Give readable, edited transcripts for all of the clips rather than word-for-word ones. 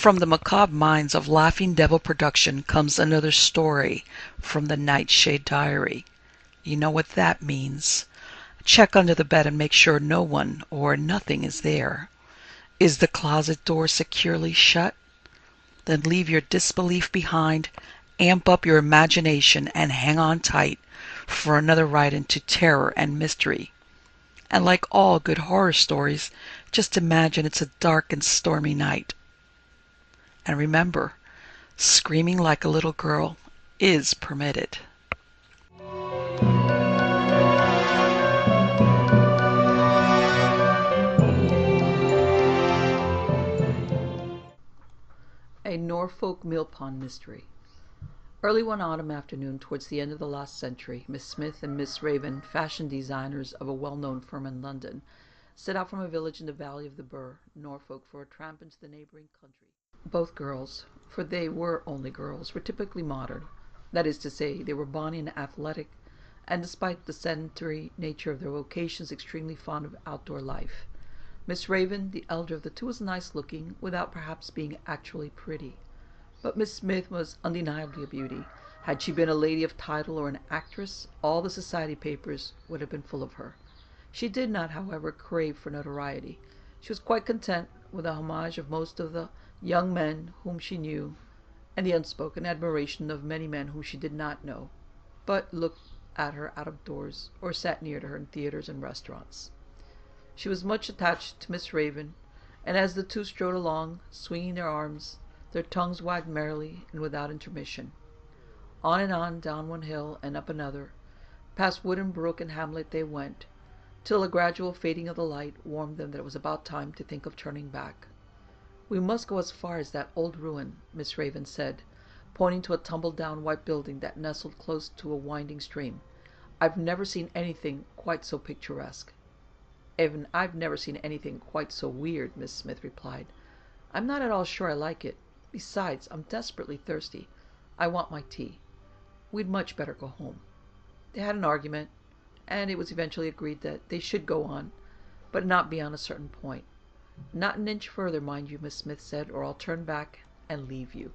From the macabre minds of Laughing Devil Production comes another story from the Nightshade Diary. You know what that means. Check under the bed and make sure no one or nothing is there. Is the closet door securely shut? Then leave your disbelief behind, amp up your imagination, and hang on tight for another ride into terror and mystery. And like all good horror stories, just imagine it's a dark and stormy night. And remember, screaming like a little girl is permitted. A Norfolk Mill Pond Mystery. Early one autumn afternoon towards the end of the last century, Miss Smith and Miss Raven, fashion designers of a well-known firm in London, set out from a village in the valley of the Bure, Norfolk, for a tramp into the neighbouring country. Both girls, for they were only girls, were typically modern. That is to say, they were bonny and athletic, and despite the sedentary nature of their vocations, extremely fond of outdoor life. Miss Raven, the elder of the two, was nice-looking, without perhaps being actually pretty. But Miss Smith was undeniably a beauty. Had she been a lady of title or an actress, all the society papers would have been full of her. She did not, however, crave for notoriety. She was quite content with the homage of most of the young men whom she knew, and the unspoken admiration of many men whom she did not know, but looked at her out of doors, or sat near to her in theatres and restaurants. She was much attached to Miss Raven, and as the two strode along, swinging their arms, their tongues wagged merrily and without intermission. On and on, down one hill and up another, past wood and brook and hamlet they went, till a gradual fading of the light warned them that it was about time to think of turning back. "We must go as far as that old ruin," Miss Raven said, pointing to a tumble-down white building that nestled close to a winding stream. "I've never seen anything quite so picturesque." "Even I've never seen anything quite so weird," Miss Smith replied. "I'm not at all sure I like it. Besides, I'm desperately thirsty. I want my tea. We'd much better go home." They had an argument, and it was eventually agreed that they should go on, but not beyond a certain point. "Not an inch further, mind you," Miss Smith said, "or I'll turn back and leave you."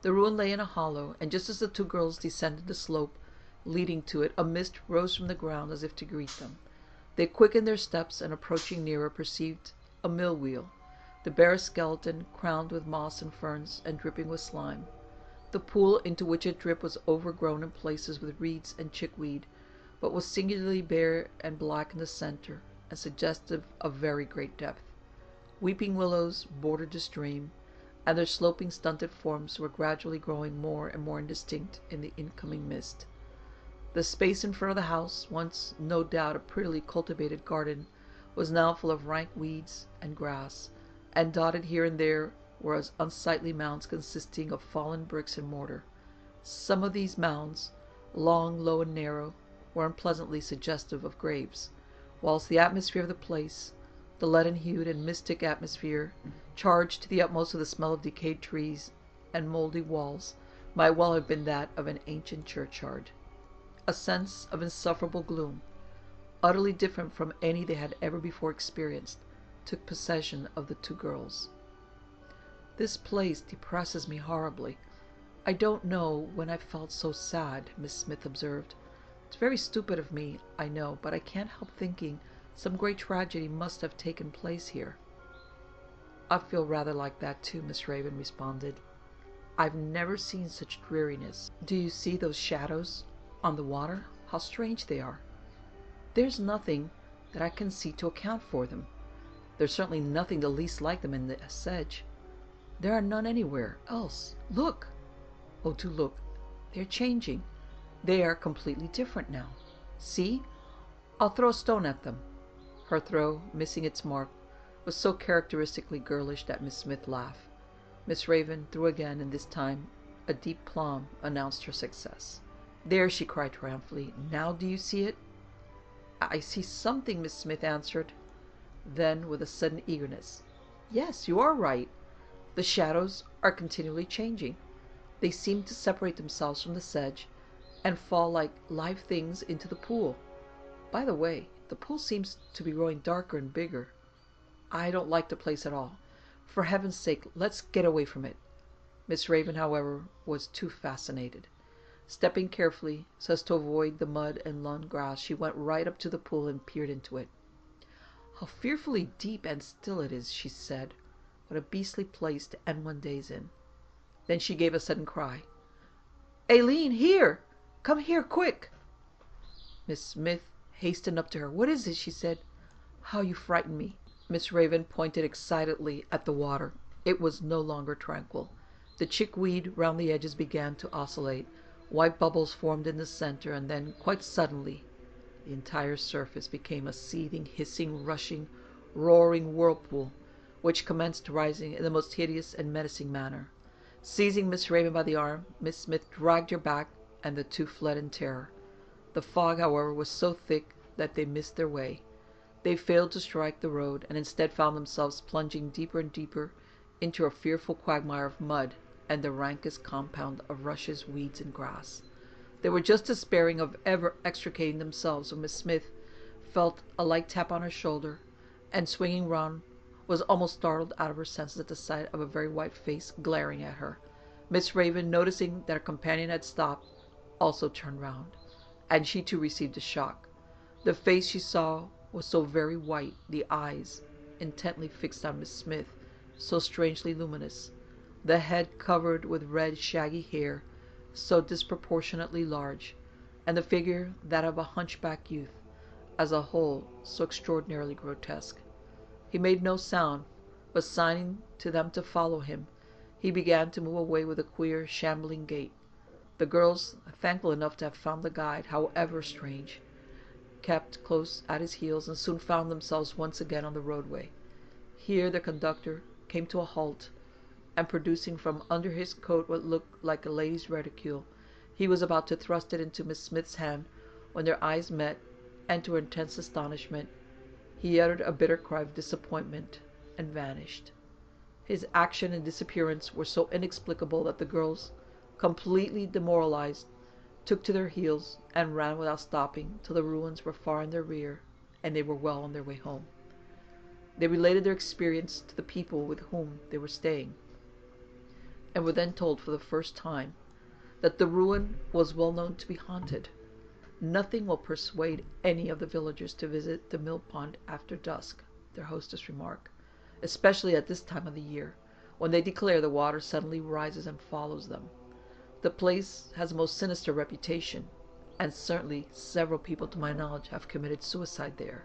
The ruin lay in a hollow, and just as the two girls descended the slope leading to it, a mist rose from the ground as if to greet them. They quickened their steps, and approaching nearer, perceived a mill wheel, the bare skeleton crowned with moss and ferns, and dripping with slime. The pool into which it dripped was overgrown in places with reeds and chickweed, but was singularly bare and black in the centre, and suggestive of very great depth. Weeping willows bordered the stream, and their sloping, stunted forms were gradually growing more and more indistinct in the incoming mist. The space in front of the house, once no doubt a prettily cultivated garden, was now full of rank weeds and grass, and dotted here and there were unsightly mounds consisting of fallen bricks and mortar. Some of these mounds, long, low, and narrow, were unpleasantly suggestive of graves, whilst the atmosphere of the place, the leaden-hued and mystic atmosphere, charged to the utmost with the smell of decayed trees and mouldy walls, might well have been that of an ancient churchyard. A sense of insufferable gloom, utterly different from any they had ever before experienced, took possession of the two girls. "This place depresses me horribly. I don't know when I've felt so sad," Miss Smith observed. "It's very stupid of me, I know, but I can't help thinking some great tragedy must have taken place here." "I feel rather like that too," Miss Raven responded. "I've never seen such dreariness. Do you see those shadows on the water? How strange they are. There's nothing that I can see to account for them. There's certainly nothing the least like them in the sedge. There are none anywhere else. Look! Oh, do look. They're changing. They are completely different now. See? I'll throw a stone at them." Her throw, missing its mark, was so characteristically girlish that Miss Smith laughed. Miss Raven threw again, and this time a deep plum announced her success. "There!" she cried triumphantly. "Now do you see it?" "I see something," Miss Smith answered. Then, with a sudden eagerness, "Yes, you are right. The shadows are continually changing. They seem to separate themselves from the sedge, and fall like live things into the pool. By the way, the pool seems to be growing darker and bigger. I don't like the place at all. For heaven's sake, let's get away from it. Miss Raven, however, was too fascinated. Stepping carefully, so as to avoid the mud and lawn grass, she went right up to the pool and peered into it. "How fearfully deep and still it is," she said. "What a beastly place to end one days in." Then she gave a sudden cry. "Aileen, here! Come here, quick!" Miss Smith hastened up to her. "What is it?" she said. "How you frightened me." Miss Raven pointed excitedly at the water. It was no longer tranquil. The chickweed round the edges began to oscillate. White bubbles formed in the center, and then, quite suddenly, the entire surface became a seething, hissing, rushing, roaring whirlpool, which commenced rising in the most hideous and menacing manner. Seizing Miss Raven by the arm, Miss Smith dragged her back, and the two fled in terror. The fog, however, was so thick that they missed their way. They failed to strike the road, and instead found themselves plunging deeper and deeper into a fearful quagmire of mud and the rankest compound of rushes, weeds, and grass. They were just despairing of ever extricating themselves when Miss Smith felt a light tap on her shoulder, and swinging round, was almost startled out of her senses at the sight of a very white face glaring at her. Miss Raven, noticing that her companion had stopped, also turned round, and she too received a shock. The face she saw was so very white, the eyes, intently fixed on Miss Smith, so strangely luminous, the head covered with red shaggy hair, so disproportionately large, and the figure that of a hunchback youth, as a whole so extraordinarily grotesque. He made no sound, but signing to them to follow him, he began to move away with a queer, shambling gait. The girls, thankful enough to have found the guide, however strange, kept close at his heels, and soon found themselves once again on the roadway. Here the conductor came to a halt, and producing from under his coat what looked like a lady's reticule, he was about to thrust it into Miss Smith's hand, when their eyes met, and to her intense astonishment, he uttered a bitter cry of disappointment and vanished. His action and disappearance were so inexplicable that the girls, completely demoralized, took to their heels and ran without stopping till the ruins were far in their rear and they were well on their way home. They related their experience to the people with whom they were staying, and were then told for the first time that the ruin was well known to be haunted. "Nothing will persuade any of the villagers to visit the mill pond after dusk," their hostess remarked, "especially at this time of the year, when they declare the water suddenly rises and follows them. The place has a most sinister reputation, and certainly several people to my knowledge have committed suicide there.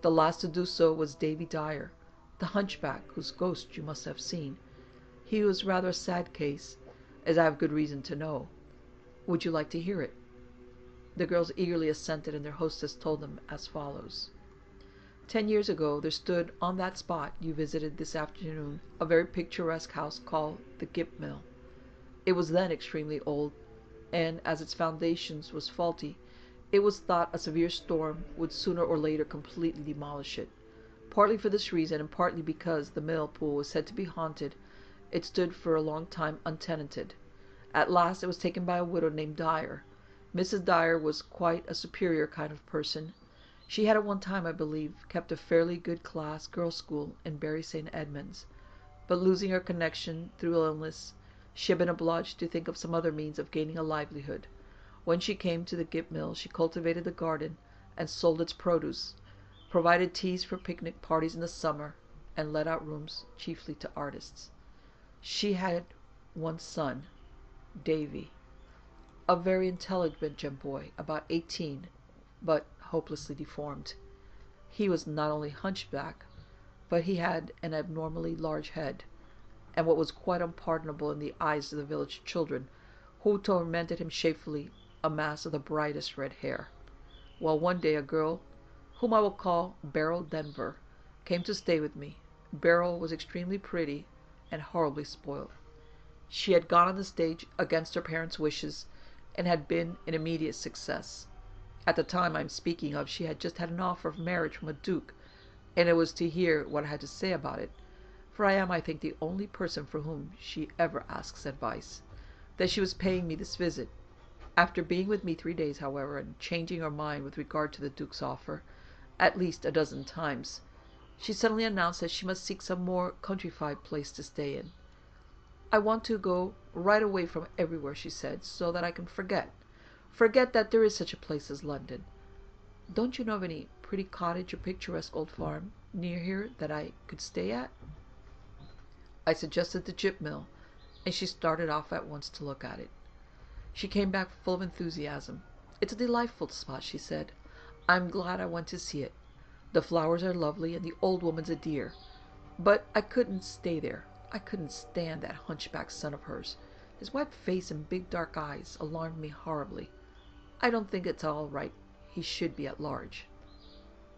The last to do so was Davy Dyer, the hunchback whose ghost you must have seen. He was rather a sad case, as I have good reason to know. Would you like to hear it?" The girls eagerly assented, and their hostess told them as follows. 10 years ago there stood on that spot you visited this afternoon a very picturesque house called the Gip Mill. It was then extremely old, and as its foundations was faulty, it was thought a severe storm would sooner or later completely demolish it. Partly for this reason, and partly because the mill pool was said to be haunted, it stood for a long time untenanted. At last it was taken by a widow named Dyer. Mrs. Dyer was quite a superior kind of person. She had at one time, I believe, kept a fairly good class girls' school in Bury St. Edmunds, but losing her connection through illness, she had been obliged to think of some other means of gaining a livelihood. When she came to the Gip Mill, she cultivated the garden and sold its produce, provided teas for picnic parties in the summer, and let out rooms chiefly to artists. She had one son, Davy, a very intelligent boy, about 18, but hopelessly deformed. He was not only hunchback, but he had an abnormally large head, and what was quite unpardonable in the eyes of the village children, who tormented him shamefully, a mass of the brightest red hair. Well, one day a girl, whom I will call Beryl Denver, came to stay with me. Beryl was extremely pretty and horribly spoiled. She had gone on the stage against her parents' wishes, and had been an immediate success. At the time I am speaking of, she had just had an offer of marriage from a duke, and it was to hear what I had to say about it, for I am, I think, the only person for whom she ever asks advice, that she was paying me this visit. After being with me 3 days, however, and changing her mind with regard to the duke's offer at least a dozen times, she suddenly announced that she must seek some more countrified place to stay in. "I want to go right away from everywhere," she said, "so that I can forget that there is such a place as London. Don't you know of any pretty cottage or picturesque old farm near here that I could stay at?" I suggested the Gyp Mill, and she started off at once to look at it. She came back full of enthusiasm. "It's a delightful spot," she said. "I'm glad I went to see it. The flowers are lovely, and the old woman's a dear. But I couldn't stay there. I couldn't stand that hunchback son of hers. His white face and big dark eyes alarmed me horribly. I don't think it's all right he should be at large."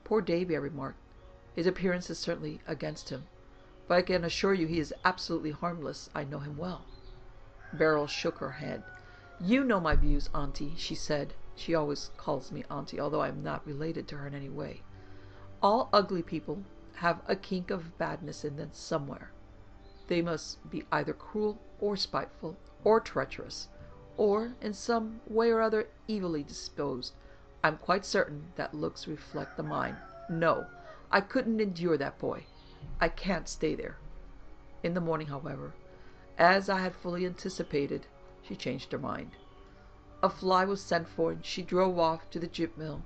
"Poor Davy," I remarked. "His appearance is certainly against him. But I can assure you he is absolutely harmless. I know him well." Beryl shook her head. "You know my views, Auntie," she said. She always calls me Auntie, although I am not related to her in any way. "All ugly people have a kink of badness in them somewhere. They must be either cruel or spiteful or treacherous, or in some way or other evilly disposed. I'm quite certain that looks reflect the mind. No, I couldn't endure that boy. I can't stay there." In the morning, however, as I had fully anticipated, she changed her mind. A fly was sent for, and she drove off to the Gyp Mill,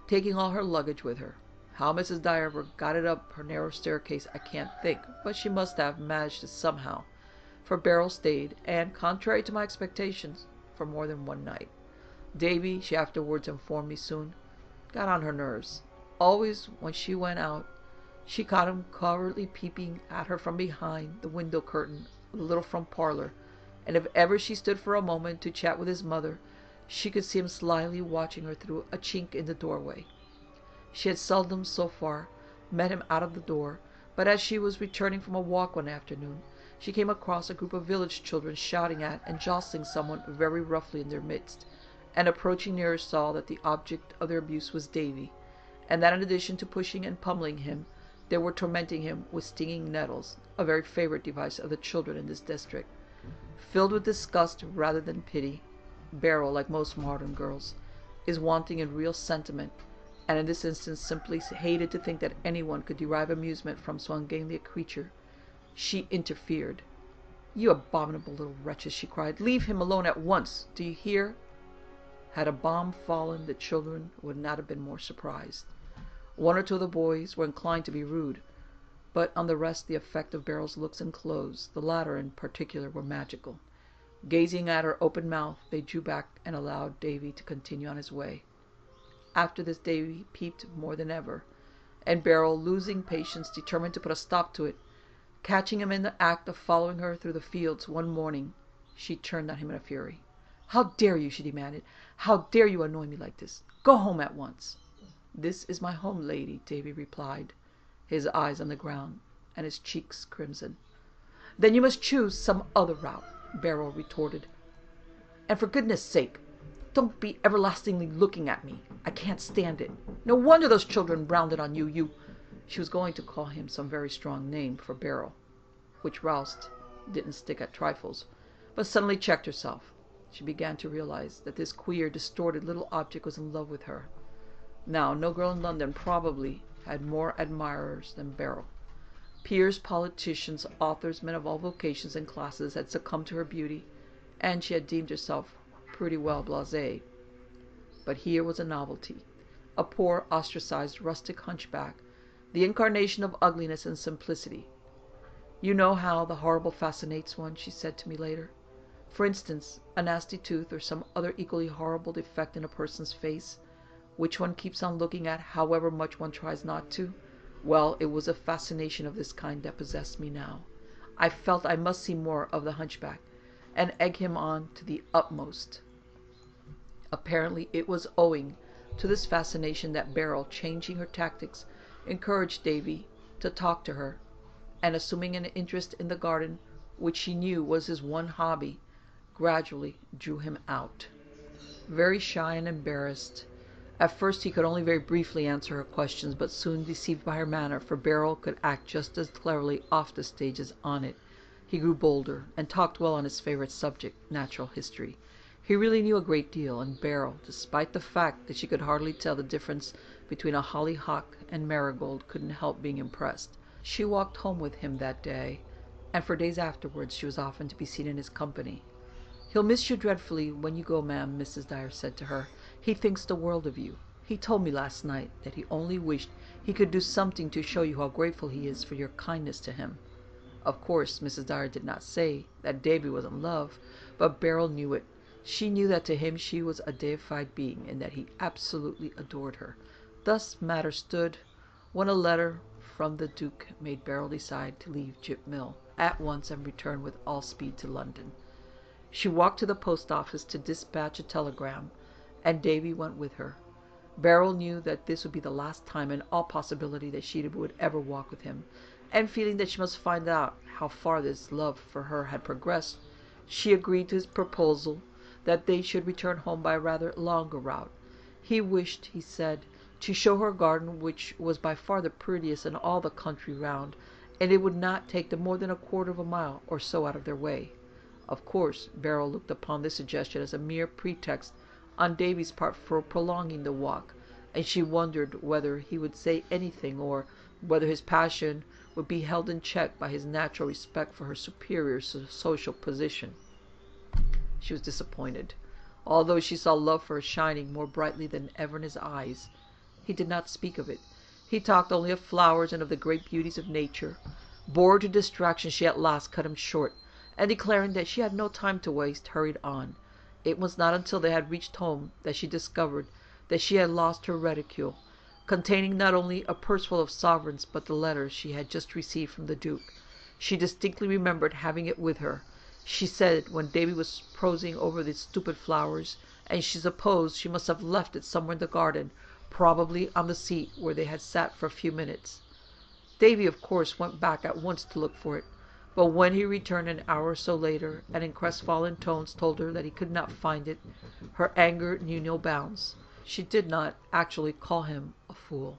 taking all her luggage with her. How Mrs. Dyer ever got it up her narrow staircase I can't think, but she must have managed it somehow, for Beryl stayed, and, contrary to my expectations, for more than one night. Davy, she afterwards informed me soon, got on her nerves. Always when she went out, she caught him covertly peeping at her from behind the window curtain of the little front parlor, and if ever she stood for a moment to chat with his mother, she could see him slyly watching her through a chink in the doorway. She had seldom, so far, met him out of the door, but as she was returning from a walk one afternoon, she came across a group of village children shouting at and jostling someone very roughly in their midst, and approaching nearer saw that the object of their abuse was Davy, and that in addition to pushing and pummeling him, they were tormenting him with stinging nettles, a very favourite device of the children in this district. Filled with disgust rather than pity, Beryl, like most modern girls, is wanting in real sentiment, and in this instance simply hated to think that anyone could derive amusement from so ungainly a creature. She interfered. "You abominable little wretches," she cried, "leave him alone at once. Do you hear?" Had a bomb fallen, the children would not have been more surprised. One or two of the boys were inclined to be rude, but on the rest the effect of Beryl's looks and clothes, the latter in particular, were magical. Gazing at her open mouth, they drew back and allowed Davy to continue on his way. After this, Davy peeped more than ever, and Beryl, losing patience, determined to put a stop to it. Catching him in the act of following her through the fields one morning, she turned on him in a fury. "How dare you?" she demanded. "How dare you annoy me like this? Go home at once." "This is my home, lady," Davy replied, his eyes on the ground and his cheeks crimson. "Then you must choose some other route," Beryl retorted. "And for goodness' sake, don't be everlastingly looking at me. I can't stand it. No wonder those children rounded on you. She was going to call him some very strong name for Beryl, which Roust didn't stick at trifles, but suddenly checked herself. She began to realize that this queer, distorted little object was in love with her. Now, no girl in London probably had more admirers than Beryl. Peers, politicians, authors, men of all vocations and classes had succumbed to her beauty, and she had deemed herself pretty well blasée. But here was a novelty, a poor, ostracized, rustic hunchback, the incarnation of ugliness and simplicity. "You know how the horrible fascinates one," she said to me later. "For instance, a nasty tooth or some other equally horrible defect in a person's face, which one keeps on looking at however much one tries not to. Well, it was a fascination of this kind that possessed me now. I felt I must see more of the hunchback, and egg him on to the utmost." Apparently it was owing to this fascination that Beryl, changing her tactics, encouraged Davy to talk to her, and assuming an interest in the garden, which she knew was his one hobby, gradually drew him out. Very shy and embarrassed, at first he could only very briefly answer her questions, but soon, deceived by her manner, for Beryl could act just as cleverly off the stage as on it, he grew bolder, and talked well on his favourite subject, natural history. He really knew a great deal, and Beryl, despite the fact that she could hardly tell the difference between a hollyhock and marigold, couldn't help being impressed. She walked home with him that day, and for days afterwards she was often to be seen in his company. "He'll miss you dreadfully when you go, ma'am," Mrs. Dyer said to her. "He thinks the world of you. He told me last night that he only wished he could do something to show you how grateful he is for your kindness to him." Of course, Mrs. Dyer did not say that Davy was in love, but Beryl knew it. She knew that to him she was a deified being, and that he absolutely adored her. Thus matters stood, when a letter from the Duke made Beryl decide to leave Gyp Mill at once and return with all speed to London. She walked to the post office to dispatch a telegram, and Davy went with her. Beryl knew that this would be the last time in all possibility that she would ever walk with him, and feeling that she must find out how far this love for her had progressed, she agreed to his proposal that they should return home by a rather longer route. He wished, he said, to show her a garden which was by far the prettiest in all the country round, and it would not take them more than a quarter of a mile or so out of their way. Of course, Beryl looked upon this suggestion as a mere pretext on Davy's part for prolonging the walk, and she wondered whether he would say anything, or whether his passion would be held in check by his natural respect for her superior social position. She was disappointed. Although she saw love for her shining more brightly than ever in his eyes, he did not speak of it. He talked only of flowers and of the great beauties of nature. Bored to distraction, she at last cut him short, and declaring that she had no time to waste, hurried on. It was not until they had reached home that she discovered that she had lost her reticule, containing not only a purse full of sovereigns, but the letter she had just received from the Duke. She distinctly remembered having it with her, she said, when Davy was prosing over the stupid flowers, and she supposed she must have left it somewhere in the garden, probably on the seat where they had sat for a few minutes. Davy, of course, went back at once to look for it, but when he returned an hour or so later, and in crestfallen tones told her that he could not find it, her anger knew no bounds. She did not actually call him a fool,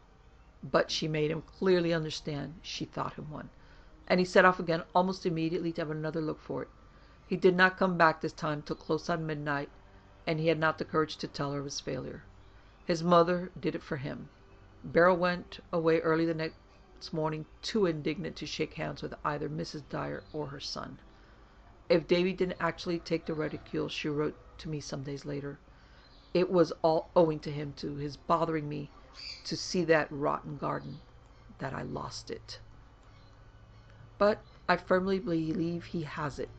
but she made him clearly understand she thought him one, and he set off again almost immediately to have another look for it. He did not come back this time till close on midnight, and he had not the courage to tell her of his failure. His mother did it for him. Beryl went away early the next morning, too indignant to shake hands with either Mrs. Dyer or her son. If Davy didn't actually take the reticule, she wrote to me some days later, it was all owing to him, to his bothering me to see that rotten garden, that I lost it. But I firmly believe he has it.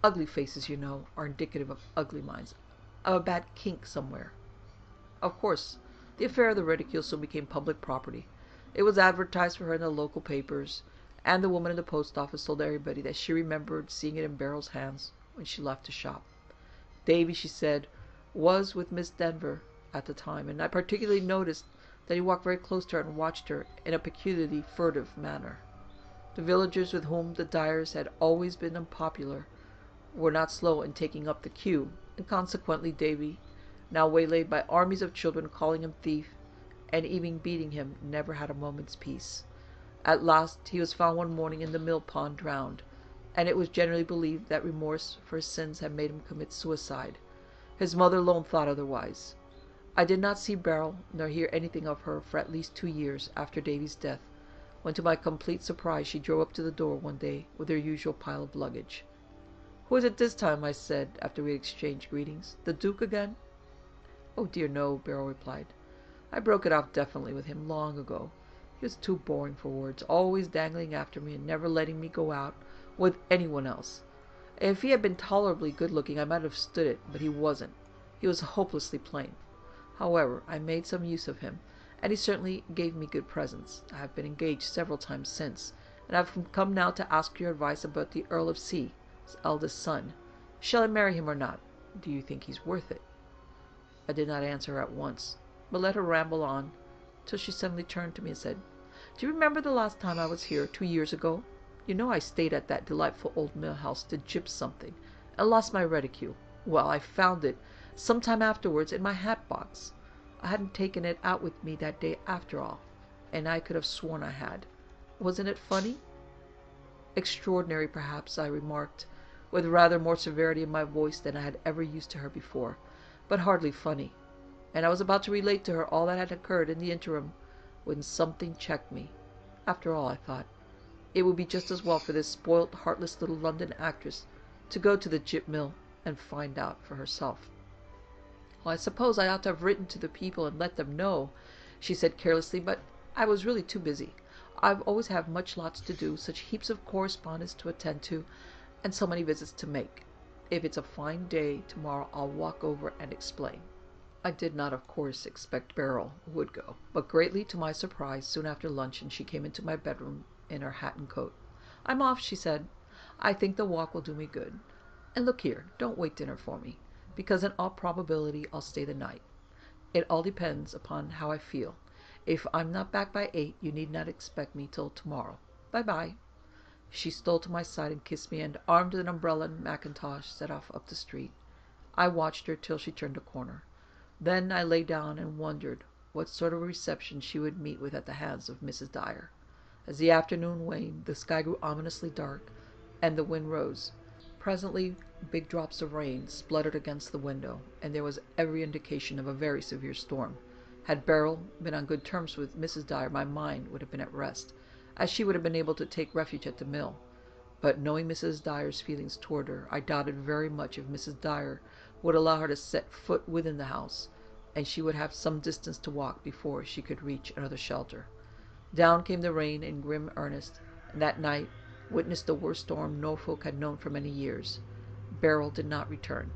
Ugly faces, you know, are indicative of ugly minds, of a bad kink somewhere. Of course, the affair of the reticule soon became public property. It was advertised for her in the local papers, and the woman in the post office told everybody that she remembered seeing it in Beryl's hands when she left the shop. Davy, she said, was with Miss Denver at the time, and I particularly noticed that he walked very close to her and watched her in a peculiarly furtive manner. The villagers with whom the Dyers had always been unpopular were not slow in taking up the cue, and consequently Davy, now waylaid by armies of children calling him thief and even beating him, never had a moment's peace. At last he was found one morning in the mill pond drowned, and it was generally believed that remorse for his sins had made him commit suicide. His mother alone thought otherwise. I did not see Beryl, nor hear anything of her for at least 2 years after Davy's death, when to my complete surprise she drove up to the door one day with her usual pile of luggage. "Who is it this time?" I said, after we had exchanged greetings. "The Duke again?" "Oh dear, no," Beryl replied. "I broke it off definitely with him long ago. He was too boring for words, always dangling after me and never letting me go out with anyone else. If he had been tolerably good-looking I might have stood it, but he wasn't. He was hopelessly plain. However, I made some use of him, and he certainly gave me good presents. I have been engaged several times since, and I have come now to ask your advice about the Earl of C., his eldest son. Shall I marry him or not? Do you think he's worth it?" I did not answer her at once, but let her ramble on, till she suddenly turned to me and said, "Do you remember the last time I was here, 2 years ago? You know I stayed at that delightful old mill house to gyp something, and lost my reticule. Well, I found it, some time afterwards, in my hat-box. I hadn't taken it out with me that day after all, and I could have sworn I had. Wasn't it funny?" "Extraordinary, perhaps," I remarked, with rather more severity in my voice than I had ever used to her before, but hardly funny, and I was about to relate to her all that had occurred in the interim, when something checked me. After all, I thought, it would be just as well for this spoilt, heartless little London actress to go to the Gyp Mill and find out for herself. "Well, I suppose I ought to have written to the people and let them know," she said carelessly, "but I was really too busy. I've always had much lots to do, such heaps of correspondence to attend to, and so many visits to make. If it's a fine day tomorrow, I'll walk over and explain." I did not, of course, expect Beryl would go, but greatly to my surprise, soon after luncheon she came into my bedroom in her hat and coat. "I'm off," she said. "I think the walk will do me good. And look here, don't wait dinner for me, because in all probability I'll stay the night. It all depends upon how I feel. If I'm not back by 8, you need not expect me till tomorrow. Bye-bye." She stole to my side and kissed me, and, armed with an umbrella and mackintosh, set off up the street. I watched her till she turned a corner. Then I lay down and wondered what sort of a reception she would meet with at the hands of Mrs. Dyer. As the afternoon waned, the sky grew ominously dark, and the wind rose. Presently big drops of rain spluttered against the window, and there was every indication of a very severe storm. Had Beryl been on good terms with Mrs. Dyer, my mind would have been at rest, as she would have been able to take refuge at the mill. But knowing Mrs. Dyer's feelings toward her, I doubted very much if Mrs. Dyer would allow her to set foot within the house, and she would have some distance to walk before she could reach another shelter. Down came the rain in grim earnest, and that night witnessed the worst storm Norfolk had known for many years. Beryl did not return.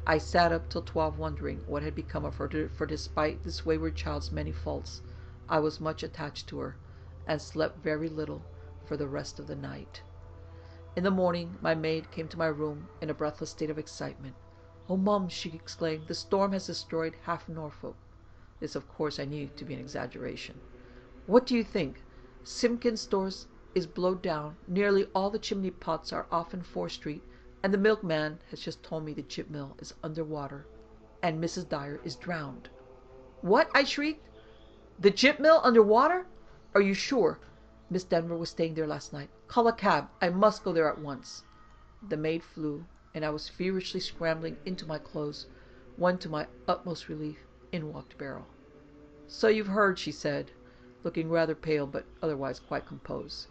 I sat up till 12 wondering what had become of her, for despite this wayward child's many faults, I was much attached to her, and slept very little for the rest of the night. In the morning my maid came to my room in a breathless state of excitement. "Oh, Mum," she exclaimed, "the storm has destroyed half Norfolk." This, of course, I knew to be an exaggeration. "What do you think? Simpkins' stores is blowed down, nearly all the chimney pots are off in Fore Street, and the milkman has just told me the Gyp Mill is under water, and Mrs. Dyer is drowned." "What?" I shrieked. "The Gyp Mill under water? Are you sure? Miss Denver was staying there last night. Call a cab. I must go there at once." The maid flew, and I was feverishly scrambling into my clothes, when, to my utmost relief, in walked Beryl. "So you've heard," she said, looking rather pale, but otherwise quite composed.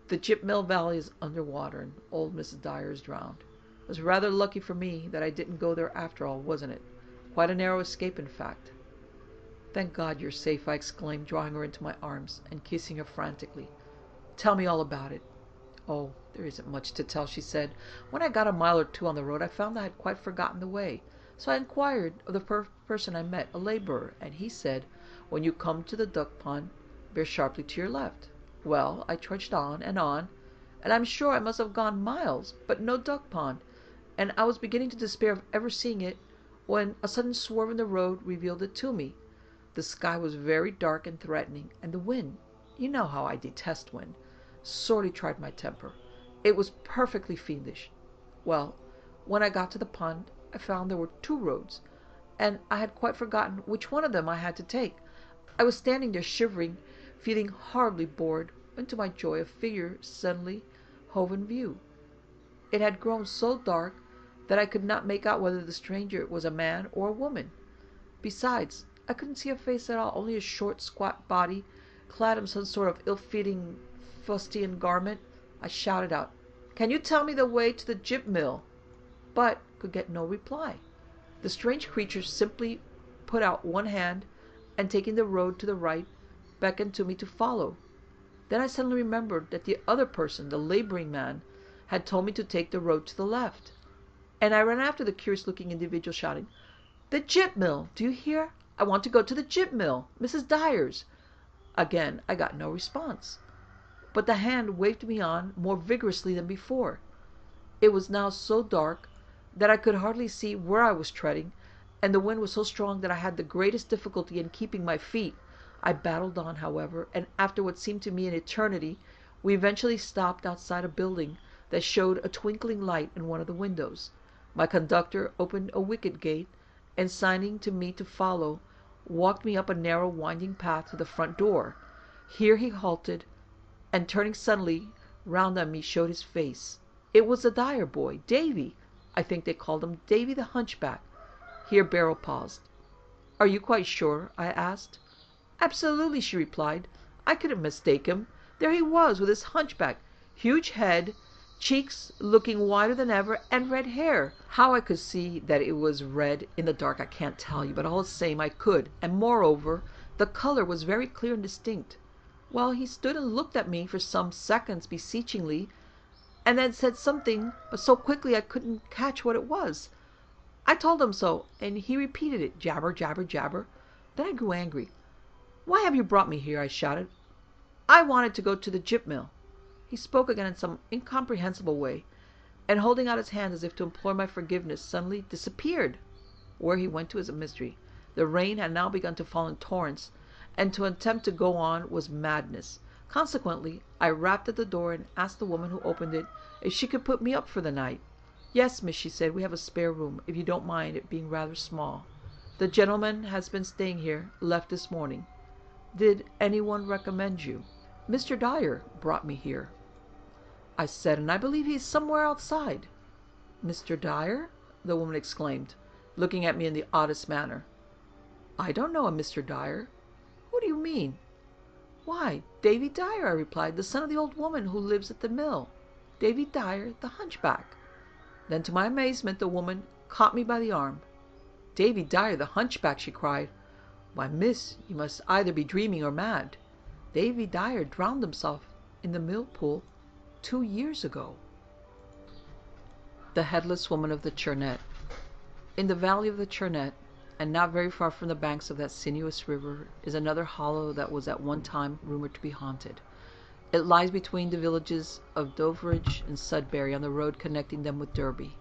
"The Gyp Mill Valley is under water, and old Mrs. Dyer is drowned. It was rather lucky for me that I didn't go there after all, wasn't it? Quite a narrow escape, in fact." "Thank God you're safe," I exclaimed, drawing her into my arms and kissing her frantically. "Tell me all about it." "Oh, there isn't much to tell," she said. "When I got a mile or two on the road, I found I had quite forgotten the way. So I inquired of the person I met, a laborer, and he said, 'When you come to the duck pond, bear sharply to your left.' Well, I trudged on, and I'm sure I must have gone miles, but no duck pond, and I was beginning to despair of ever seeing it, when a sudden swerve in the road revealed it to me. The sky was very dark and threatening, and the wind, you know how I detest wind, sorely tried my temper. It was perfectly fiendish. Well, when I got to the pond, I found there were 2 roads, and I had quite forgotten which one of them I had to take. I was standing there shivering, feeling horribly bored, when to my joy a figure suddenly hove in view. It had grown so dark that I could not make out whether the stranger was a man or a woman. Besides, I couldn't see a face at all, only a short, squat body, clad in some sort of ill-fitting fustian garment. I shouted out, 'Can you tell me the way to the Gyp Mill?' but could get no reply. The strange creature simply put out one hand, and taking the road to the right, beckoned to me to follow. Then I suddenly remembered that the other person, the labouring man, had told me to take the road to the left, and I ran after the curious-looking individual, shouting, 'The Gyp Mill! Do you hear? I want to go to the Gyp Mill, Mrs. Dyer's.' Again I got no response, but the hand waved me on more vigorously than before. It was now so dark that I could hardly see where I was treading, and the wind was so strong that I had the greatest difficulty in keeping my feet. I battled on, however, and after what seemed to me an eternity, we eventually stopped outside a building that showed a twinkling light in one of the windows. My conductor opened a wicket gate, and signing to me to follow, walked me up a narrow winding path to the front door. Here he halted, and turning suddenly round on me, showed his face. It was the Dyer boy, Davy. I think they called him Davy the Hunchback. Here Beryl paused. Are you quite sure? I asked. Absolutely, she replied. I couldn't mistake him. There he was, with his hunchback, huge head, cheeks looking whiter than ever, and red hair. How I could see that it was red in the dark I can't tell you, but all the same I could, and moreover, the color was very clear and distinct. Well, he stood and looked at me for some seconds beseechingly, and then said something, but so quickly I couldn't catch what it was. I told him so, and he repeated it, jabber, jabber, jabber. Then I grew angry. Why have you brought me here? I shouted. I wanted to go to the gyp mill. He spoke again in some incomprehensible way, and holding out his hand as if to implore my forgiveness, suddenly disappeared. Where he went to is a mystery. The rain had now begun to fall in torrents, and to attempt to go on was madness. Consequently, I rapped at the door and asked the woman who opened it if she could put me up for the night. Yes, miss, she said, we have a spare room, if you don't mind it being rather small. The gentleman has been staying here, left this morning. Did anyone recommend you? Mr. Dyer brought me here, I said, and I believe he's somewhere outside. Mr. Dyer? The woman exclaimed, looking at me in the oddest manner. I don't know a Mr. Dyer. Who do you mean? Why, Davy Dyer, I replied, the son of the old woman who lives at the mill. Davy Dyer, the hunchback. Then, to my amazement, the woman caught me by the arm. Davy Dyer, the hunchback, she cried. Why, miss, you must either be dreaming or mad. Davy Dyer drowned himself in the mill pool 2 years ago. The Headless Woman of the Charnet. In the valley of the Charnet, and not very far from the banks of that sinuous river, is another hollow that was at one time rumored to be haunted. It lies between the villages of Doveridge and Sudbury on the road connecting them with Derby.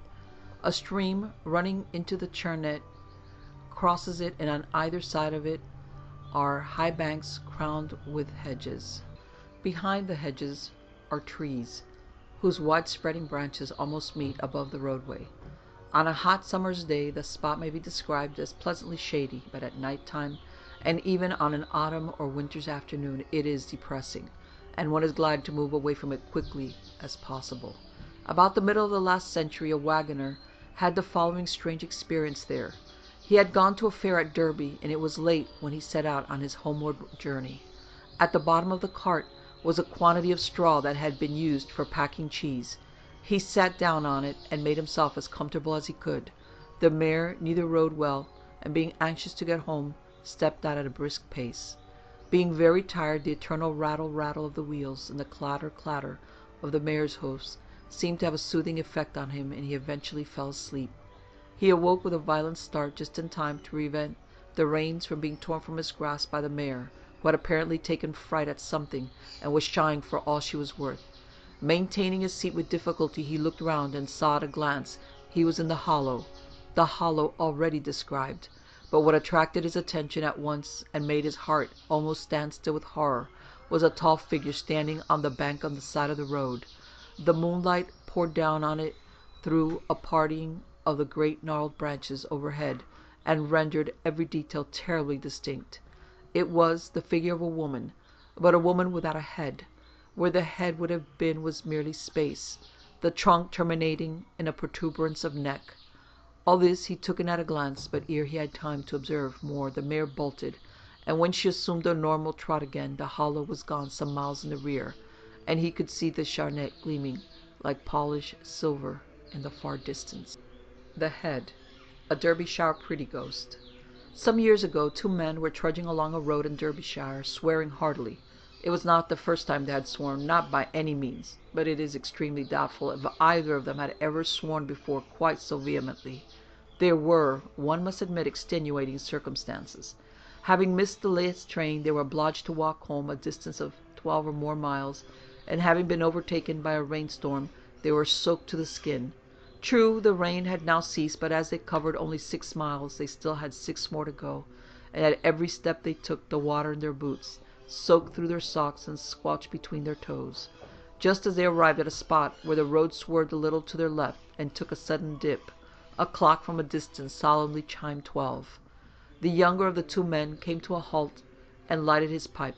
A stream running into the Charnet crosses it, and on either side of it are high banks crowned with hedges. Behind the hedges are trees, whose wide-spreading branches almost meet above the roadway. On a hot summer's day the spot may be described as pleasantly shady, but at night time, and even on an autumn or winter's afternoon, it is depressing, and one is glad to move away from it quickly as possible. About the middle of the last century, a wagoner had the following strange experience there. He had gone to a fair at Derby, and it was late when he set out on his homeward journey. At the bottom of the cart was a quantity of straw that had been used for packing cheese. He sat down on it and made himself as comfortable as he could. The mare neither rode well, and being anxious to get home, stepped out at a brisk pace. Being very tired, the eternal rattle-rattle of the wheels and the clatter-clatter of the mare's hoofs seemed to have a soothing effect on him, and he eventually fell asleep. He awoke with a violent start just in time to prevent the reins from being torn from his grasp by the mare, who had apparently taken fright at something and was shying for all she was worth. Maintaining his seat with difficulty, he looked round and saw at a glance he was in the hollow already described. But what attracted his attention at once and made his heart almost stand still with horror was a tall figure standing on the bank on the side of the road. The moonlight poured down on it through a parting of the great gnarled branches overhead, and rendered every detail terribly distinct. It was the figure of a woman, but a woman without a head. Where the head would have been was merely space, the trunk terminating in a protuberance of neck. All this he took in at a glance, but ere he had time to observe more, the mare bolted, and when she assumed a normal trot again, the hollow was gone some miles in the rear, and he could see the Charnet gleaming like polished silver in the far distance. The head, a Derbyshire pretty ghost. Some years ago 2 men were trudging along a road in Derbyshire, swearing heartily. It was not the first time they had sworn, not by any means, but it is extremely doubtful if either of them had ever sworn before quite so vehemently. There were, one must admit, extenuating circumstances. Having missed the last train, they were obliged to walk home a distance of 12 or more miles, and having been overtaken by a rainstorm, they were soaked to the skin. True, the rain had now ceased, but as they covered only 6 miles, they still had 6 more to go, and at every step they took, the water in their boots soaked through their socks and squelched between their toes. Just as they arrived at a spot where the road swerved a little to their left and took a sudden dip, a clock from a distance solemnly chimed 12. The younger of the 2 men came to a halt and lighted his pipe.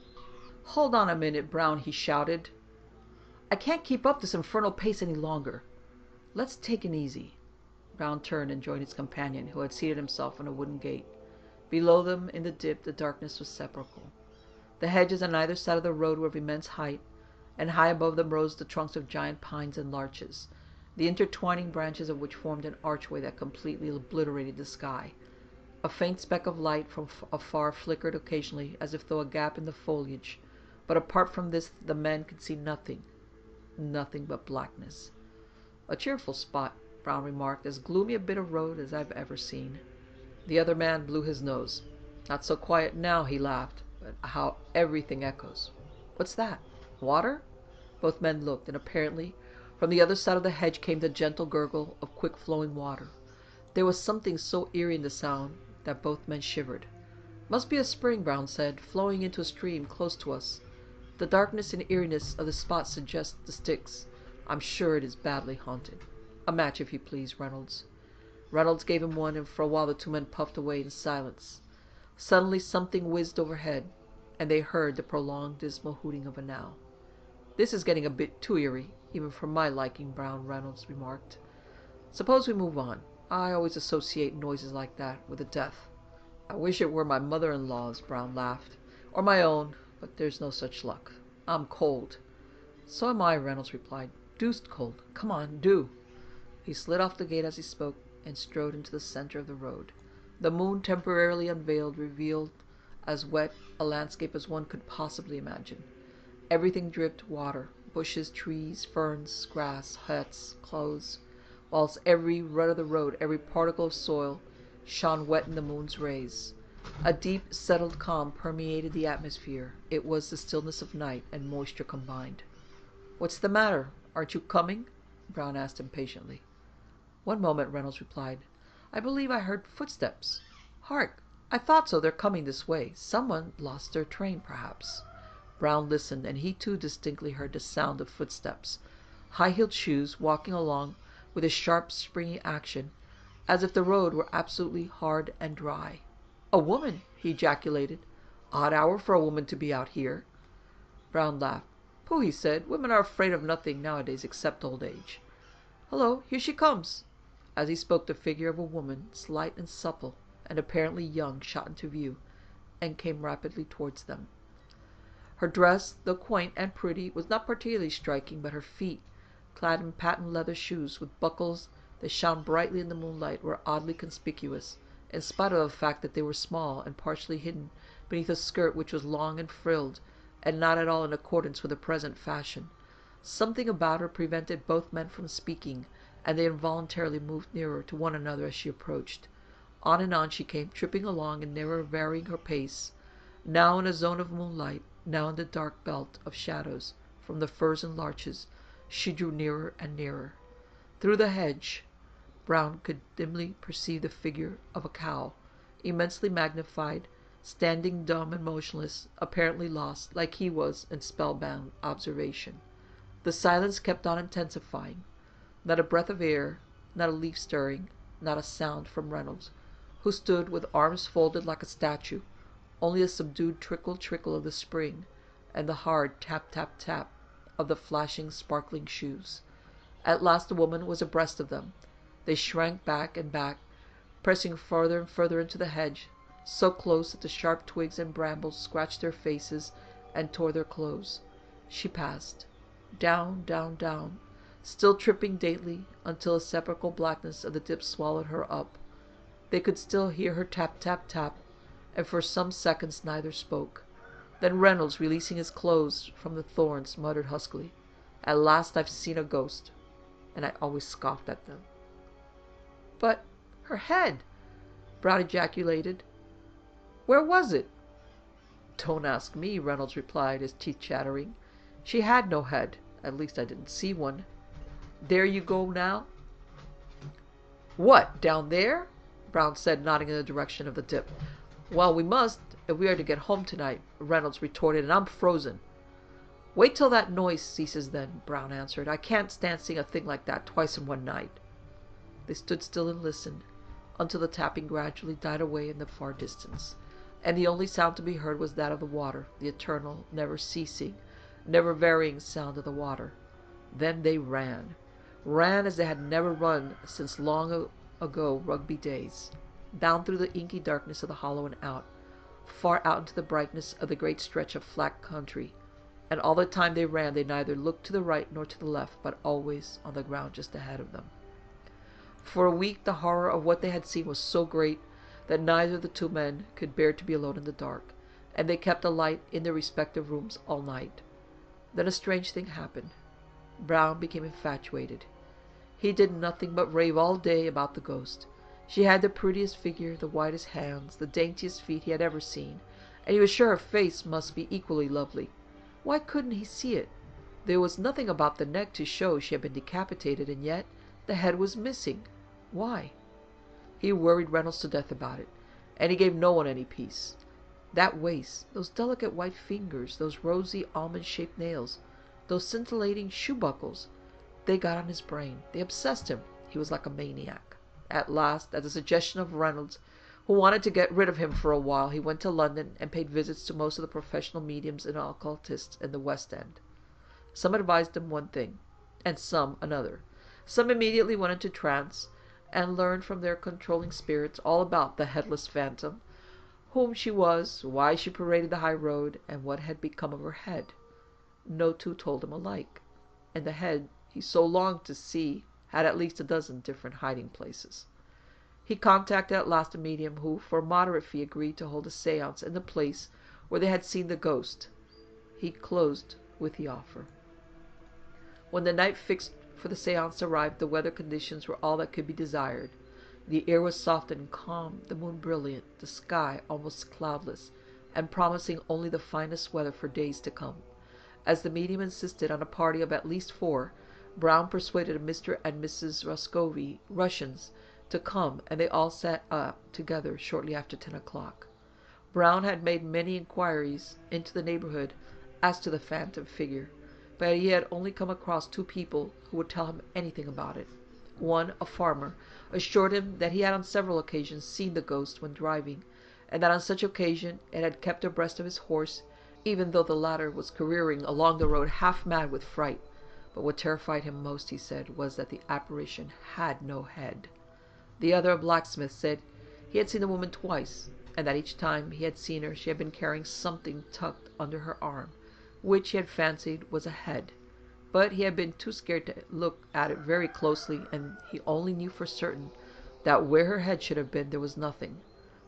"Hold on a minute, Brown," he shouted. "I can't keep up this infernal pace any longer. Let's take it easy. Brown turned and joined his companion, who had seated himself on a wooden gate. Below them, in the dip, the darkness was sepulchral. The hedges on either side of the road were of immense height, and high above them rose the trunks of giant pines and larches, the intertwining branches of which formed an archway that completely obliterated the sky. A faint speck of light from afar flickered occasionally, as if through a gap in the foliage, but apart from this the men could see nothing but blackness. A cheerful spot, Brown remarked, as gloomy a bit of road as I've ever seen. The other man blew his nose. Not so quiet now, he laughed, but how everything echoes. What's that? Water? Both men looked, and apparently from the other side of the hedge came the gentle gurgle of quick-flowing water. There was something so eerie in the sound that both men shivered. Must be a spring, Brown said, flowing into a stream close to us. The darkness and eeriness of the spot suggest the Styx. I'm sure it is badly haunted. A match, if you please, Reynolds. Reynolds gave him one, and for a while the two men puffed away in silence. Suddenly something whizzed overhead, and they heard the prolonged, dismal hooting of an owl. This is getting a bit too eerie, even for my liking, Brown, Reynolds remarked. Suppose we move on. I always associate noises like that with a death. I wish it were my mother-in-law's, Brown laughed, or my own, but there's no such luck. I'm cold. So am I, Reynolds replied. Deuced cold. Come on, do. He slid off the gate as he spoke, and strode into the center of the road. The moon, temporarily unveiled, revealed as wet a landscape as one could possibly imagine. Everything dripped water, bushes, trees, ferns, grass, huts, clothes, whilst every rut of the road, every particle of soil, shone wet in the moon's rays. A deep, settled calm permeated the atmosphere. It was the stillness of night and moisture combined. "What's the matter? Aren't you coming?" Brown asked impatiently. "One moment," Reynolds replied. "I believe I heard footsteps. Hark! I thought so. They're coming this way. Someone lost their train, perhaps." Brown listened, and he too distinctly heard the sound of footsteps. High-heeled shoes, walking along with a sharp, springy action, as if the road were absolutely hard and dry. "A woman!" he ejaculated. "Odd hour for a woman to be out here." Brown laughed. "Pooh," he said. "Women are afraid of nothing nowadays except old age. Hello, here she comes." As he spoke, the figure of a woman, slight and supple, and apparently young, shot into view, and came rapidly towards them. Her dress, though quaint and pretty, was not particularly striking, but her feet, clad in patent leather shoes with buckles that shone brightly in the moonlight, were oddly conspicuous, in spite of the fact that they were small and partially hidden beneath a skirt which was long and frilled, and not at all in accordance with the present fashion. Something about her prevented both men from speaking, and they involuntarily moved nearer to one another as she approached. On and on she came, tripping along and never varying her pace, now in a zone of moonlight, now in the dark belt of shadows from the firs and larches. She drew nearer and nearer. Through the hedge, Brown could dimly perceive the figure of a cow, immensely magnified, standing dumb and motionless, apparently lost, like he was, in spellbound observation. The silence kept on intensifying. Not a breath of air, not a leaf stirring, not a sound from Reynolds, who stood with arms folded like a statue, only a subdued trickle-trickle of the spring, and the hard tap-tap-tap of the flashing, sparkling shoes. At last the woman was abreast of them. They shrank back and back, pressing further and further into the hedge, so close that the sharp twigs and brambles scratched their faces and tore their clothes. She passed. Down, down, down, still tripping daintily, until the sepulchral blackness of the dip swallowed her up. They could still hear her tap-tap-tap, and for some seconds neither spoke. Then Reynolds, releasing his clothes from the thorns, muttered huskily, "At last I've seen a ghost." And I always scoffed at them. "But her head," Brown ejaculated. "Where was it?" "Don't ask me," Reynolds replied, his teeth chattering. "She had no head. At least I didn't see one. There you go now." "What, down there?" Brown said, nodding in the direction of the dip. "Well, we must, if we are to get home tonight," Reynolds retorted, "and I'm frozen." "Wait till that noise ceases then," Brown answered. "I can't stand seeing a thing like that twice in one night." They stood still and listened, until the tapping gradually died away in the far distance, and the only sound to be heard was that of the water, the eternal, never ceasing, never varying sound of the water. Then they ran. ran as they had never run since long ago rugby days, down through the inky darkness of the hollow and out, far out into the brightness of the great stretch of flat country, and all the time they ran they neither looked to the right nor to the left, but always on the ground just ahead of them. For a week the horror of what they had seen was so great that neither of the two men could bear to be alone in the dark, and they kept a light in their respective rooms all night. Then a strange thing happened. Brown became infatuated. He did nothing but rave all day about the ghost. She had the prettiest figure, the whitest hands, the daintiest feet he had ever seen, and he was sure her face must be equally lovely. Why couldn't he see it? There was nothing about the neck to show she had been decapitated, and yet the head was missing. Why? He worried Reynolds to death about it, and he gave no one any peace. That waist, those delicate white fingers, those rosy almond-shaped nails, those scintillating shoe buckles, they got on his brain. They obsessed him. He was like a maniac. At last, at the suggestion of Reynolds, who wanted to get rid of him for a while, he went to London and paid visits to most of the professional mediums and occultists in the West End. Some advised him one thing, and some another. Some immediately went into trance, and learned from their controlling spirits all about the Headless Phantom, whom she was, why she paraded the high road, and what had become of her head. No two told him alike, and the head he so longed to see had at least a dozen different hiding places. He contacted at last a medium who, for a moderate fee, agreed to hold a séance in the place where they had seen the ghost. He closed with the offer. When the night fixed for the séance arrived, the weather conditions were all that could be desired. The air was soft and calm, the moon brilliant, the sky almost cloudless, and promising only the finest weather for days to come. As the medium insisted on a party of at least 4, Brown persuaded Mr. and Mrs. Roscoe, Russians, to come, and they all sat up together shortly after 10 o'clock. Brown had made many inquiries into the neighborhood as to the phantom figure, but he had only come across 2 people who would tell him anything about it. One, a farmer, assured him that he had on several occasions seen the ghost when driving, and that on such occasion it had kept abreast of his horse, even though the latter was careering along the road half mad with fright. But what terrified him most, he said, was that the apparition had no head. The other, a blacksmith, said he had seen the woman twice, and that each time he had seen her she had been carrying something tucked under her arm, which he had fancied was a head. But he had been too scared to look at it very closely, and he only knew for certain that where her head should have been there was nothing.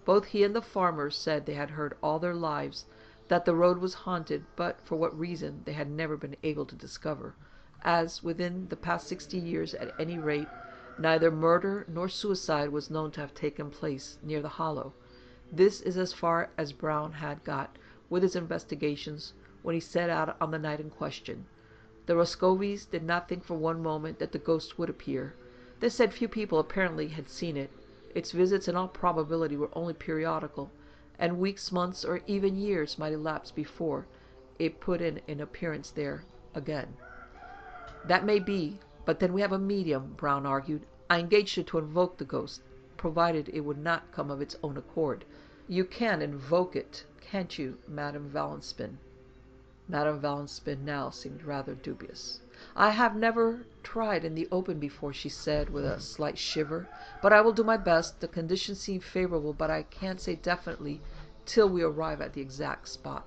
Both he and the farmer said they had heard all their lives that the road was haunted, but for what reason they had never been able to discover, as within the past 60 years at any rate neither murder nor suicide was known to have taken place near the hollow. This is as far as Brown had got with his investigations when he set out on the night in question. The Roscoes did not think for one moment that the ghost would appear. They said few people apparently had seen it. Its visits in all probability were only periodical, and weeks, months, or even years might elapse before it put in an appearance there again. That may be, but then we have a medium, Brown argued. I engaged her to invoke the ghost, provided it would not come of its own accord. You can invoke it, can't you, Madame Valenspin? Madame Valenspin now seemed rather dubious. I have never tried in the open before, she said, with a slight shiver, but I will do my best. The conditions seem favorable, but I can't say definitely till we arrive at the exact spot.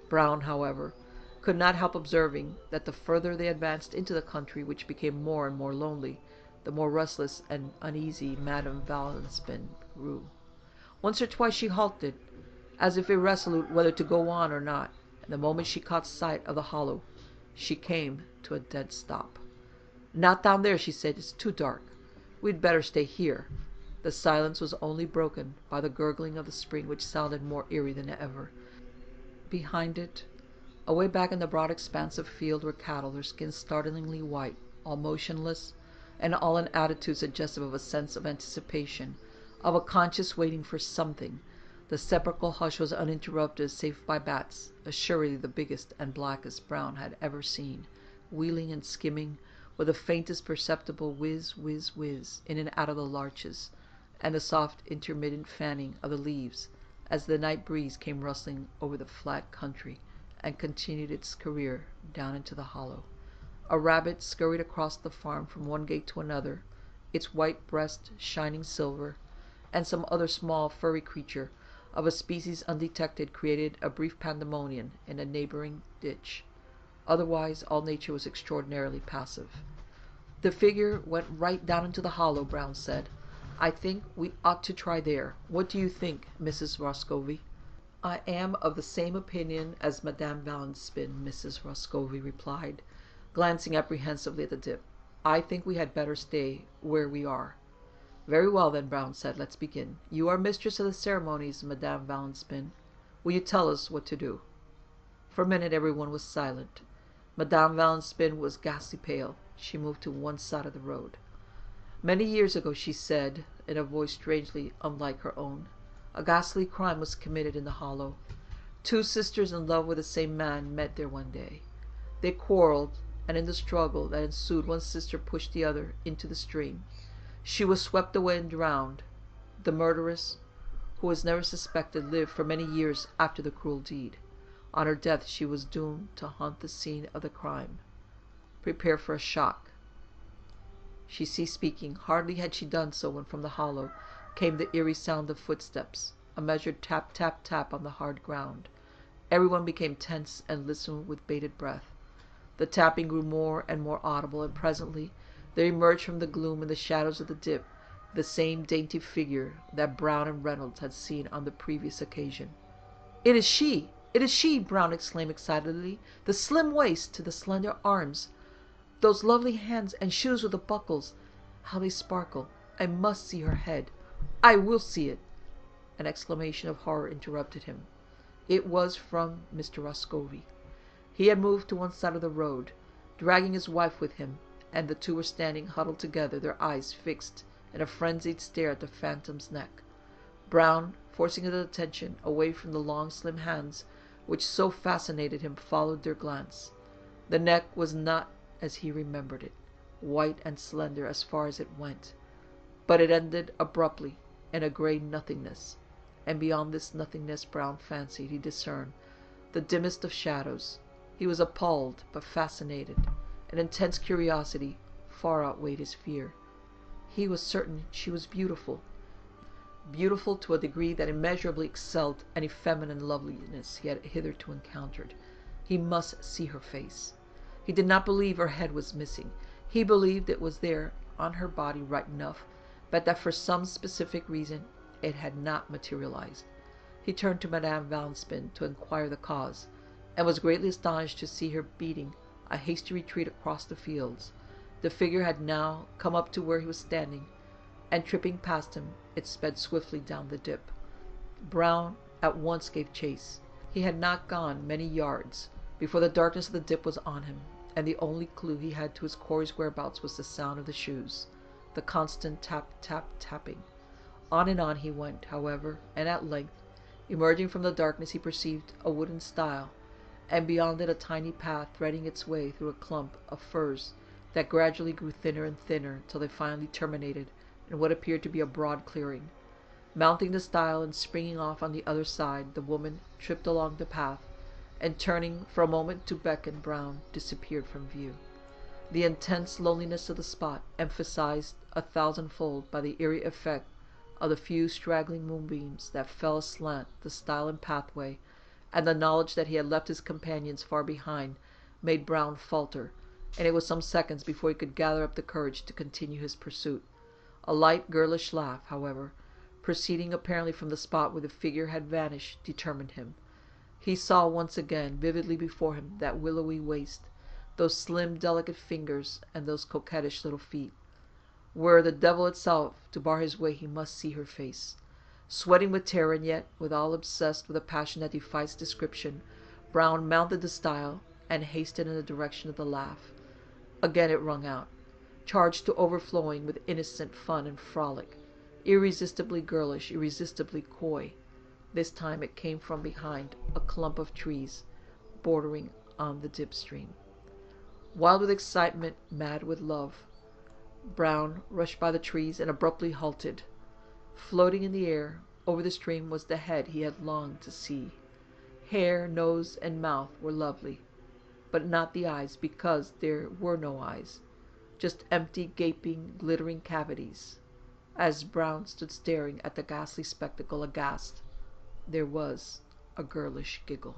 Brown, however, could not help observing that the further they advanced into the country, which became more and more lonely, the more restless and uneasy Madame Valenspin grew. Once or twice she halted, as if irresolute whether to go on or not, and the moment she caught sight of the hollow, she came to a dead stop. Not down there, she said. It's too dark. We'd better stay here. The silence was only broken by the gurgling of the spring, which sounded more eerie than ever. Behind it, away back in the broad expanse of field, were cattle, their skins startlingly white, all motionless, and all in attitudes suggestive of a sense of anticipation, of a conscious waiting for something. The sepulchral hush was uninterrupted, save by bats, assuredly the biggest and blackest Brown had ever seen, wheeling and skimming, with the faintest perceptible whiz, whiz, whiz, in and out of the larches, and the soft intermittent fanning of the leaves, as the night breeze came rustling over the flat country, and continued its career down into the hollow. A rabbit scurried across the farm from one gate to another, its white breast shining silver, and some other small furry creature of a species undetected created a brief pandemonium in a neighboring ditch. Otherwise, all nature was extraordinarily passive. The figure went right down into the hollow, Brown said. I think we ought to try there. What do you think, Mrs. Roscovi? I am of the same opinion as Madame Valenspin, Mrs. Roscovi replied, glancing apprehensively at the dip. I think we had better stay where we are. Very well, then, Brown said. Let's begin. You are mistress of the ceremonies, Madame Valenspin. Will you tell us what to do? For a minute everyone was silent. Madame Valenspin was ghastly pale. She moved to one side of the road. Many years ago, she said, in a voice strangely unlike her own, a ghastly crime was committed in the hollow. Two sisters in love with the same man met there one day. They quarreled, and in the struggle that ensued one sister pushed the other into the stream. She was swept away and drowned. The murderess, who was never suspected, lived for many years after the cruel deed. On her death she was doomed to haunt the scene of the crime. Prepare for a shock. She ceased speaking. Hardly had she done so when from the hollow came the eerie sound of footsteps, a measured tap, tap, tap on the hard ground. Everyone became tense and listened with bated breath. The tapping grew more and more audible, and presently there emerged from the gloom and the shadows of the dip the same dainty figure that Brown and Reynolds had seen on the previous occasion. "It is she! It is she!" Brown exclaimed excitedly. "The slim waist, the slender arms, those lovely hands and shoes with the buckles. How they sparkle! I must see her head. I will see it." An exclamation of horror interrupted him. It was from Mr. Roscovi. He had moved to one side of the road, dragging his wife with him, and the two were standing huddled together, their eyes fixed in a frenzied stare at the phantom's neck. Brown, forcing his attention away from the long, slim hands which so fascinated him, followed their glance. The neck was not as he remembered it, white and slender as far as it went, but it ended abruptly in a grey nothingness, and beyond this nothingness Brown fancied he discerned the dimmest of shadows. He was appalled but fascinated. An intense curiosity far outweighed his fear. He was certain she was beautiful, beautiful to a degree that immeasurably excelled any feminine loveliness he had hitherto encountered. He must see her face. He did not believe her head was missing. He believed it was there on her body right enough, but that for some specific reason it had not materialized. He turned to Madame Valenspin to inquire the cause, and was greatly astonished to see her beating a hasty retreat across the fields. The figure had now come up to where he was standing, and tripping past him, it sped swiftly down the dip. Brown at once gave chase. He had not gone many yards before the darkness of the dip was on him, and the only clue he had to his quarry's whereabouts was the sound of the shoes, the constant tap, tap, tapping. On and on he went, however, and at length, emerging from the darkness, he perceived a wooden stile, and beyond it a tiny path threading its way through a clump of firs that gradually grew thinner and thinner till they finally terminated in what appeared to be a broad clearing. Mounting the stile and springing off on the other side, the woman tripped along the path, and turning for a moment to beckon, Brown disappeared from view. The intense loneliness of the spot, emphasized 1,000-fold by the eerie effect of the few straggling moonbeams that fell aslant the stile and pathway, and the knowledge that he had left his companions far behind, made Brown falter, and it was some seconds before he could gather up the courage to continue his pursuit. A light, girlish laugh, however, proceeding apparently from the spot where the figure had vanished, determined him. He saw once again vividly before him that willowy waist, those slim, delicate fingers, and those coquettish little feet. Were the devil itself to bar his way, he must see her face. Sweating with terror, and yet withal obsessed with a passion that defies description, Brown mounted the stile and hastened in the direction of the laugh. Again it rung out, charged to overflowing with innocent fun and frolic, irresistibly girlish, irresistibly coy. This time it came from behind a clump of trees bordering on the dip stream. Wild with excitement, mad with love, Brown rushed by the trees and abruptly halted. Floating in the air over the stream was the head he had longed to see. Hair, nose, and mouth were lovely. but not the eyes, because there were no eyes, just empty, gaping, glittering cavities. As Brown stood staring at the ghastly spectacle aghast, there was a girlish giggle.